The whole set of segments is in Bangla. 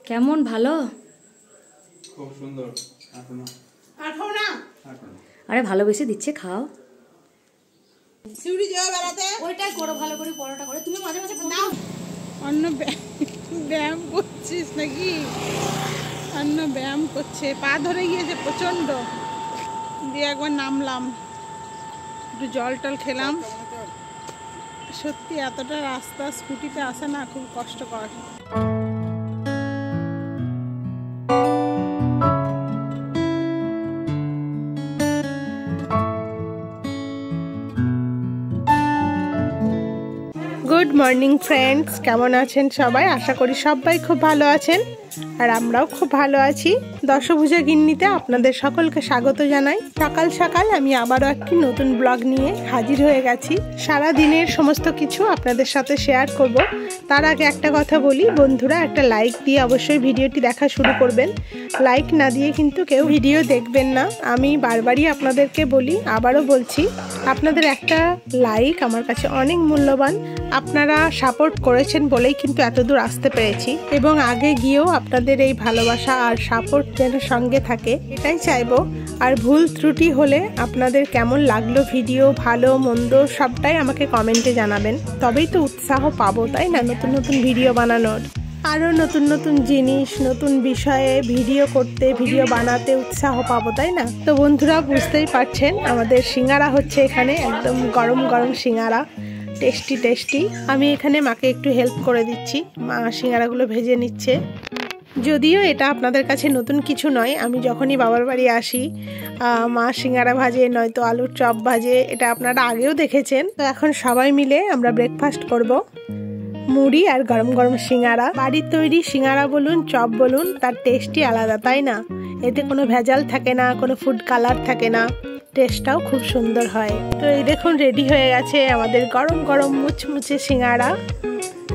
কেমন ভালো? খুব সুন্দর। আরে ভালো বেশি দিচ্ছে, খাও। সিউড়ি যাও বেড়াতে, ওইটাই করো ভালো করে পরোটা করে। তুমি মাঝে মাঝে নাও। অন্য ব্যায়াম করছিস নাকি? অন্য ব্যায়াম করছে, পা ধরে গিয়েছে প্রচন্ড। দিয়ে একবার নামলাম, একটু জল টল খেলাম। সত্যি এতটা রাস্তা স্কুটিতে আসা না খুব কষ্টকর। গুড মর্নিং ফ্রেন্ডস, কেমন আছেন সবাই? আশা করি সবাই খুব ভালো আছেন, আর আমরাও খুব ভালো আছি। দশভুজা গিন্নিতে আপনাদের সকলকে স্বাগত জানাই। সকাল সকাল আমি আবারও একটি নতুন ব্লগ নিয়ে হাজির হয়ে গেছি। সারা দিনের সমস্ত কিছু আপনাদের সাথে শেয়ার করব। তার আগে একটা কথা বলি, বন্ধুরা একটা লাইক দিয়ে অবশ্যই ভিডিওটি দেখা শুরু করবেন। লাইক না দিয়ে কিন্তু কেউ ভিডিও দেখবেন না। আমি বারবারই আপনাদেরকে বলি, আবারও বলছি, আপনাদের একটা লাইক আমার কাছে অনেক মূল্যবান। আপনারা সাপোর্ট করেছেন বলেই কিন্তু এতদূর আসতে পেরেছি, এবং আগে গিয়েও আপনাদের এই ভালোবাসা আর সাপোর্ট যেন সঙ্গে থাকে, এটাই চাইবো। আর ভুল ত্রুটি হলে আপনাদের কেমন লাগলো ভিডিও, ভালো মন্দ সবটাই আমাকে কমেন্টে জানাবেন। তবেই তো উৎসাহ পাবো, তাই না, নতুন নতুন ভিডিও বানানোর। আরও নতুন নতুন জিনিস, নতুন বিষয়ে ভিডিও করতে, ভিডিও বানাতে উৎসাহ পাবো, তাই না? তো বন্ধুরা বুঝতেই পারছেন, আমাদের সিঙ্গারা হচ্ছে এখানে, একদম গরম গরম সিঙ্গারা, টেস্টি টেস্টি। আমি এখানে মাকে একটু হেল্প করে দিচ্ছি, মা সিঙ্গারাগুলো ভেজে নিচ্ছে। যদিও এটা আপনাদের কাছে নতুন কিছু নয়, আমি যখনই বাবার বাড়ি আসি মা সিঙ্গারা ভাজে, নয়তো আলুর চপ ভাজে, এটা আপনারা আগেও দেখেছেন। তো এখন সবাই মিলে আমরা ব্রেকফাস্ট করব। মুড়ি আর গরম গরম সিঙ্গারা। বাড়ির তৈরি সিঙ্গারা বলুন, চপ বলুন, তার টেস্টই আলাদা, তাই না? এতে কোনো ভেজাল থাকে না, কোনো ফুড কালার থাকে না, টেস্টটাও খুব সুন্দর হয়। তো এই দেখুন রেডি হয়ে গেছে আমাদের গরম গরম মুচমুচে সিঙ্গারা।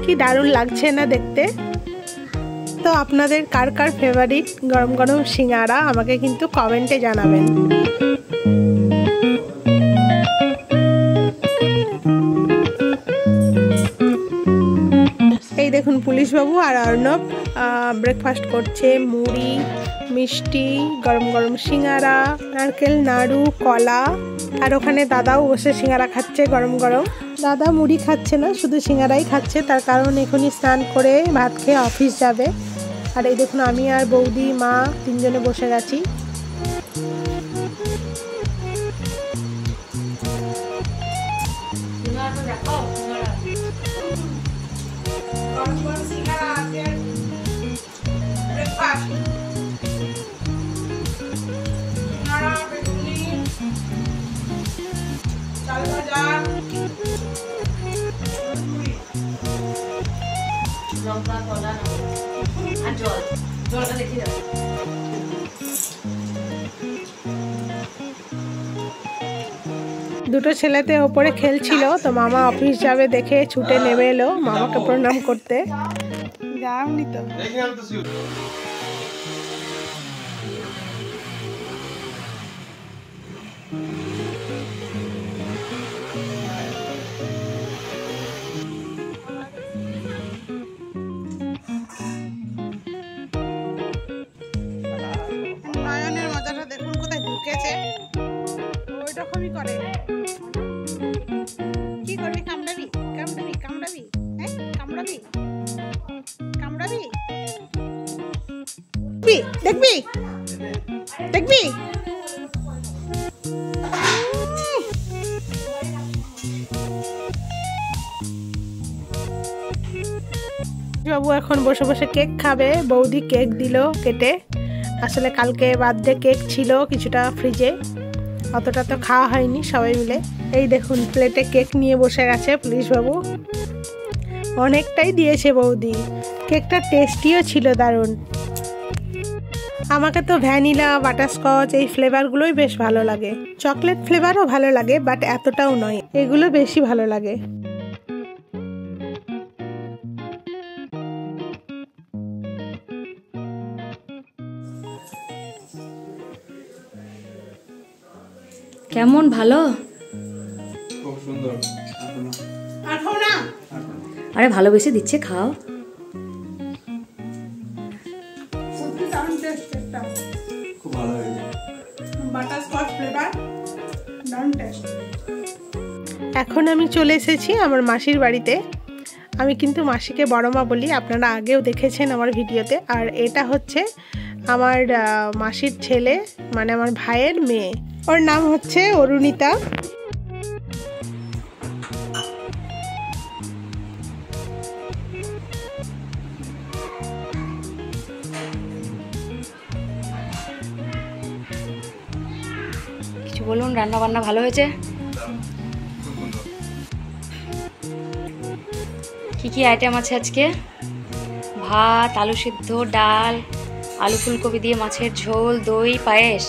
কি দারুণ লাগছে না দেখতে? তো আপনাদের কার কার ফেভারিট গরম গরম সিঙ্গারা আমাকে কিন্তু কমেন্টে জানাবেন। এই দেখুন পুলিশবাবু আর অর্ণব ব্রেকফাস্ট করছে। মুড়ি, মিষ্টি, গরম গরম সিঙ্গারা, নারকেল নাড়ু, কলা। আর ওখানে দাদাও বসে সিঙ্গারা খাচ্ছে গরম গরম। দাদা মুড়ি খাচ্ছে না, শুধু সিঙ্গারাই খাচ্ছে, তার কারণ এখনই স্নান করে ভাত খেয়ে অফিস যাবে। আর এই দেখুন আমি আর বৌদি, মা তিনজনে বসে গেছি। দুটো ছেলেতে ওপরে খেলছিল, তো মামা অফিস যাবে দেখে ছুটে নেমে এলো মামাকে প্রণাম করতে। যাওনি তো? নয়নের মজাটা দেখুন, কোথায় ঢুকেছে, ওই রকমই করে। কি করবি? কামড়াবি কামড়াবি কামড়াবি, হ্যাঁ কামড়াবি কামড়াবি, দেখবি দেখবি। বাবু এখন বসে বসে কেক খাবে। বৌদি কেক দিল কেটে। আসলে কালকে বার্থডে কেক ছিল কিছুটা ফ্রিজে, অতটা তো খাওয়া হয়নি সবাই মিলে। এই দেখুন প্লেটে কেক নিয়ে বসে গেছে পুলিশ বাবু। অনেকটাই দিয়েছে বৌদি। কেকটা টেস্টিও ছিল দারুণ। আমাকে তো ভ্যানিলা, বাটারস্কচ এই ফ্লেভারগুলোই বেশ ভালো লাগে। চকলেট ফ্লেভারও ভালো লাগে, বাট এতটাও নয়, এগুলো বেশি ভালো লাগে। কেমন ভালো? খুব সুন্দর। আরে ভালোবেসে দিচ্ছে, খাও। খুব ভালো হয়েছে। এখন আমি চলে এসেছি আমার মাসির বাড়িতে। আমি কিন্তু মাসিকে বড় মা বলি, আপনারা আগেও দেখেছেন আমার ভিডিওতে। আর এটা হচ্ছে আমার মাসির ছেলে, মানে আমার ভাইয়ের মেয়ে। ওর নাম হচ্ছে অরুণিতা। কিছু বলুন, রান্না বান্না ভালো হয়েছে? কি কি আইটেম আছে আজকে? ভাত, আলু সিদ্ধ, ডাল, আলু ফুলকপি দিয়ে মাছের ঝোল, দই, পায়েস।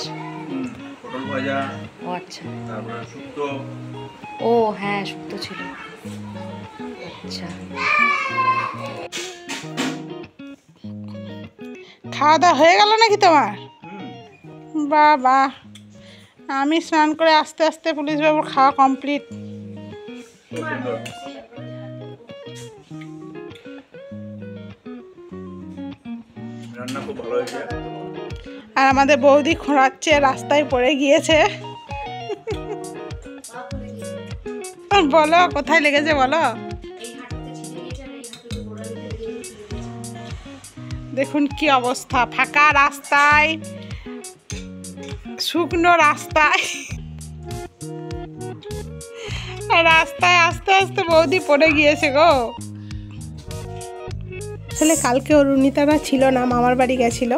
পটল ভাজা। ও আচ্ছা। তারপরে শুক্তো। ও হ্যাঁ, শুক্তো ছিল। আচ্ছা, খাওয়া দাওয়া হয়ে গেল নাকি তোমার? বাবা, আমি স্নান করে আস্তে আস্তে পুলিশ বাবুর খাওয়া কমপ্লিট। খুব সুন্দর। রান্না খুব ভালো হয়েছে। আর আমাদের বৌদি খোঁড়াচ্ছে, রাস্তায় পড়ে গিয়েছে। বলো কোথায় লেগেছে বলো। দেখুন কি অবস্থা, ফাঁকা রাস্তায়, শুকনো রাস্তায়, রাস্তায় আস্তে আস্তে বৌদি পড়ে গিয়েছে গো। আসলে কালকে অরুণিতারা ছিল না, মামার বাড়ি গেছিল।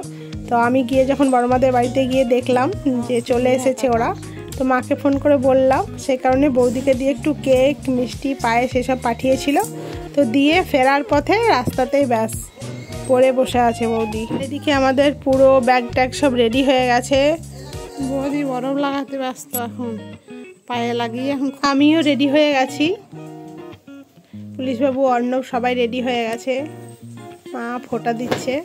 তো আমি গিয়ে যখন বড়মাদের বাড়িতে গিয়ে দেখলাম যে চলে এসেছে ওরা, তো মাকে ফোন করে বললাম। সেই কারণে বৌদিকে দিয়ে একটু কেক, মিষ্টি, পায়েস এসব পাঠিয়েছিল। তো দিয়ে ফেরার পথে রাস্তাতেই ব্যাস পড়ে বসে আছে বৌদি। এদিকে আমাদের পুরো ব্যাগ ট্যাগ সব রেডি হয়ে গেছে। বৌদি বরফ লাগাতে ব্যস্ত এখন, পায়ে লাগিয়ে। এখন আমিও রেডি হয়ে গেছি, পুলিশবাবু, অর্ণব সবাই রেডি হয়ে গেছে। মা ফোঁটা দিচ্ছে।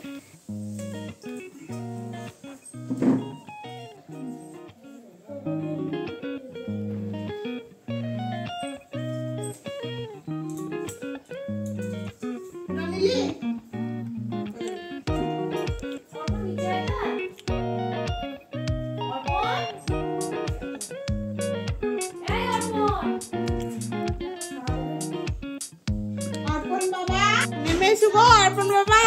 অর্পণ বাবা,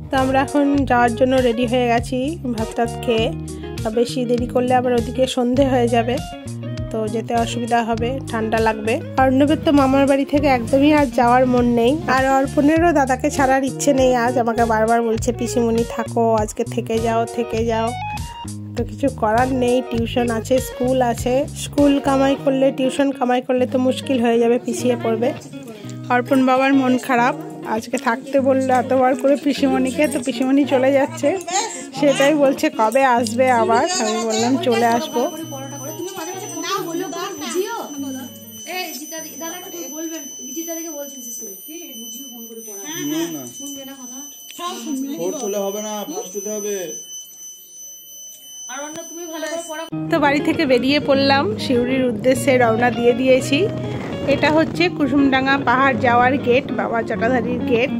তো আমরা এখন যাওয়ার জন্য রেডি হয়ে গেছি ভাত টাত খেয়ে। বেশি দেরি করলে আবার ওদিকে সন্ধে হয়ে যাবে, তো যেতে অসুবিধা হবে, ঠান্ডা লাগবে। অর্ণবের তো মামার বাড়ি থেকে একদমই আজ যাওয়ার মন নেই। আর অর্পণেরও দাদাকে ছাড়ার ইচ্ছে নেই আজ। আমাকে বারবার বলছে পিসিমণি থাকো, আজকে থেকে যাও থেকে যাও। তো কিছু করার নেই, টিউশন আছে, স্কুল আছে। স্কুল কামাই করলে, টিউশন কামাই করলে তো মুশকিল হয়ে যাবে, পিছিয়ে পড়বে। অর্পণ বাবার মন খারাপ, আজকে থাকতে বললো এতবার করে পিসিমণিকে, তো পিসিমণি চলে যাচ্ছে। সেটাই বলছে কবে আসবে আবার। আমি বললাম চলে আসবো। তো বাড়ি থেকে বেরিয়ে পড়লাম, সিউড়ির উদ্দেশ্যে রওনা দিয়ে দিয়েছি। এটা হচ্ছে কুসুমডাঙ্গা পাহাড় যাওয়ার গেট, বাবা জটাধারীর গেট।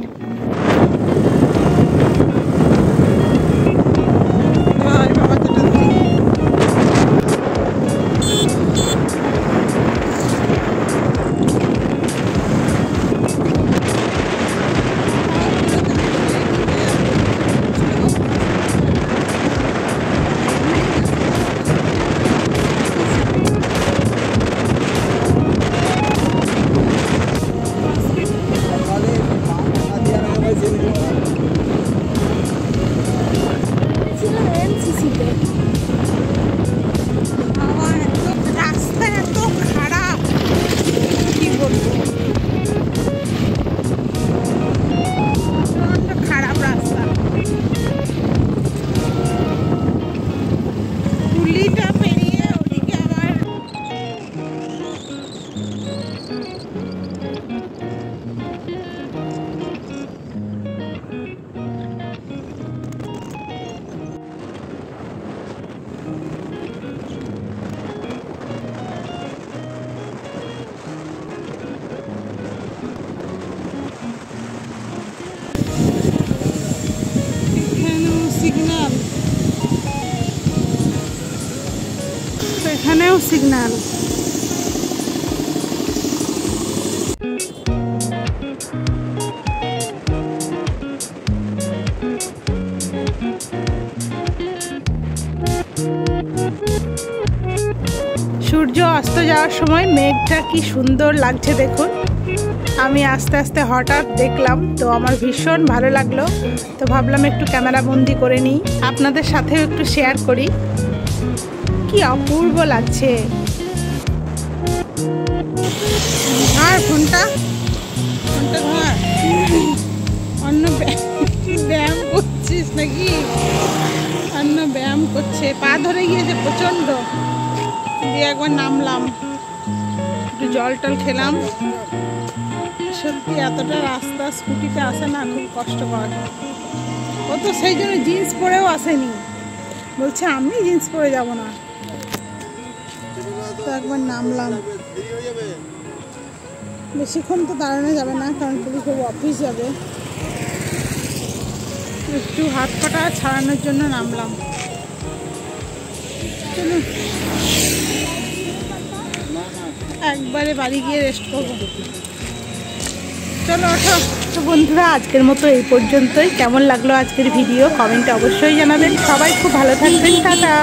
সিগন্যাল। সূর্য অস্ত যাওয়ার সময় মেঘটা কি সুন্দর লাগছে দেখুন। আমি আস্তে আস্তে হঠাৎ দেখলাম, তো আমার ভীষণ ভালো লাগলো, তো ভাবলাম একটু ক্যামেরা বন্দি করে নিই, আপনাদের সাথেও একটু শেয়ার করি। কি অপূর্ব লাগছে। আর ফোনটা ধর, অন্য ব্যায়াম করছিস নাকি? অন্য ব্যায়াম করছে, পা ধরে গিয়েছে প্রচণ্ড। দিয়ে একবার নামলাম, একটু জল টল খেলাম। সত্যি এতটা রাস্তা স্কুটিতে আসে না, খুব কষ্টকর। ও তো সেই জন্য জিন্স পরেও আসেনি, বলছে আমি জিন্স পরে যাব না। তো একবার নামলাম। বেশিক্ষণ তো দাঁড়ানো যাবে না, কারণ পুলিশ বাবু অফিস যাবে। একটু হাত পাটা ছাড়ানোর জন্য নামলাম। চলুন একবারে বাড়ি গিয়ে রেস্ট করবো। চলো ওঠো। তো বন্ধুরা, আজকের মতো এই পর্যন্তই। কেমন লাগলো আজকের ভিডিও কমেন্টে অবশ্যই জানাবেন। সবাই খুব ভালো থাকবেন। টাটা।